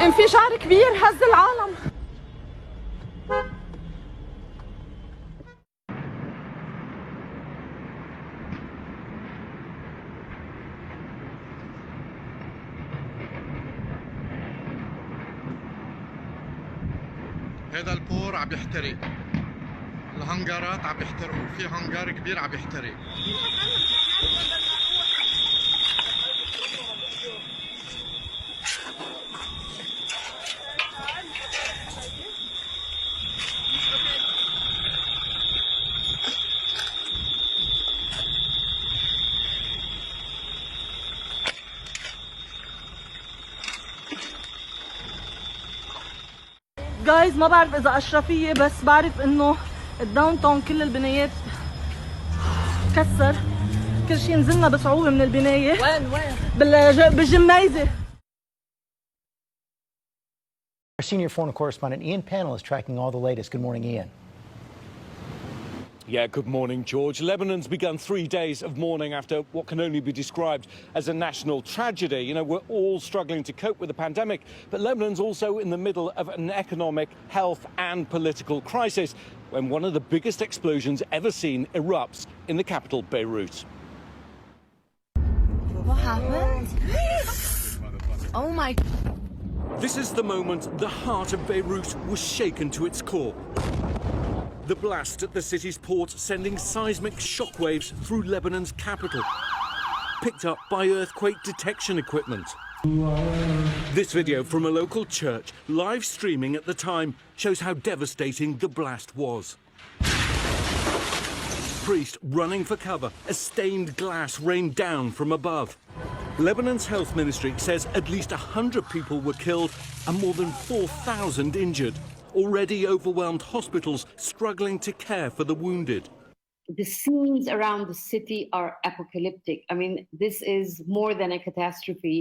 انفجار كبير هز العالم. هذا البور عم يحترق، الهنجرات عم يحترقوا، في هنجر كبير عم يحترق. جايز ما بعرف اذا اشرفيه، بس بعرف انه الداون تاون كل البنايات كسر، كل شيء نزلنا بصعوبه من البنايه. وين بالجميزه. Our senior foreign correspondent Ian Pannell is tracking all the latest. Good morning, Ian. Yeah, good morning, George. Lebanon's begun 3 days of mourning after what can only be described as a national tragedy. You know, we're all struggling to cope with the pandemic, but Lebanon's also in the middle of an economic, health and political crisis when one of the biggest explosions ever seen erupts in the capital, Beirut. What happened? Oh my... This is the moment the heart of Beirut was shaken to its core. The blast at the city's port sending seismic shockwaves through Lebanon's capital, picked up by earthquake detection equipment. This video from a local church, live streaming at the time, shows how devastating the blast was. Priest running for cover as stained glass rained down from above. Lebanon's health ministry says at least 100 people were killed and more than 4,000 injured. Already overwhelmed hospitals struggling to care for the wounded. The scenes around the city are apocalyptic. I mean, this is more than a catastrophe.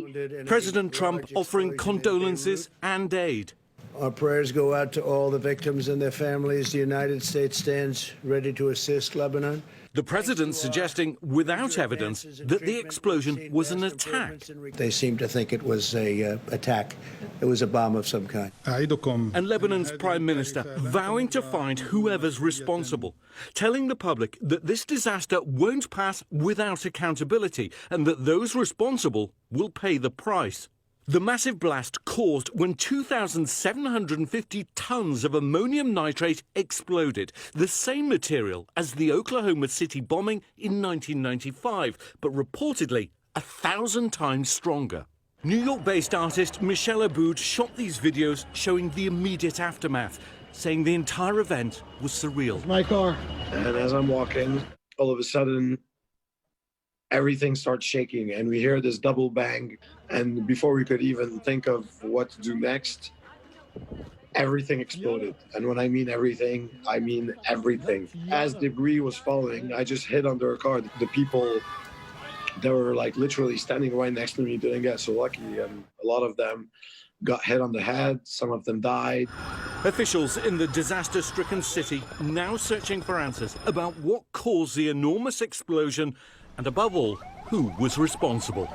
President Trump offering condolences and aid. Our prayers go out to all the victims and their families. The United States stands ready to assist Lebanon. The president suggesting, without evidence, that the explosion was an attack. They seem to think it was an attack. It was a bomb of some kind. And Lebanon's prime minister vowing to find whoever's responsible, telling the public that this disaster won't pass without accountability and that those responsible will pay the price. The massive blast caused when 2,750 tons of ammonium nitrate exploded, the same material as the Oklahoma City bombing in 1995, but reportedly 1,000 times stronger. New York-based artist Michelle Aboud shot these videos showing the immediate aftermath, saying the entire event was surreal. It's my car. And as I'm walking, all of a sudden, everything starts shaking and we hear this double bang, and before we could even think of what to do next, everything exploded. And when I mean everything, I mean everything. As debris was falling, I just hid under a car. The people that were like literally standing right next to me didn't get so lucky, and a lot of them got hit on the head, some of them died. Officials in the disaster-stricken city now searching for answers about what caused the enormous explosion and, above all, who was responsible.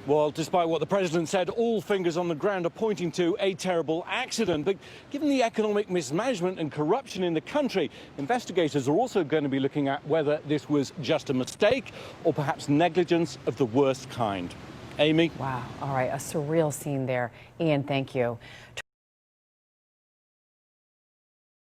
Well, despite what the president said, all fingers on the ground are pointing to a terrible accident. But given the economic mismanagement and corruption in the country, investigators are also going to be looking at whether this was just a mistake or perhaps negligence of the worst kind. Amy? Wow. All right. A surreal scene there. Ian, thank you.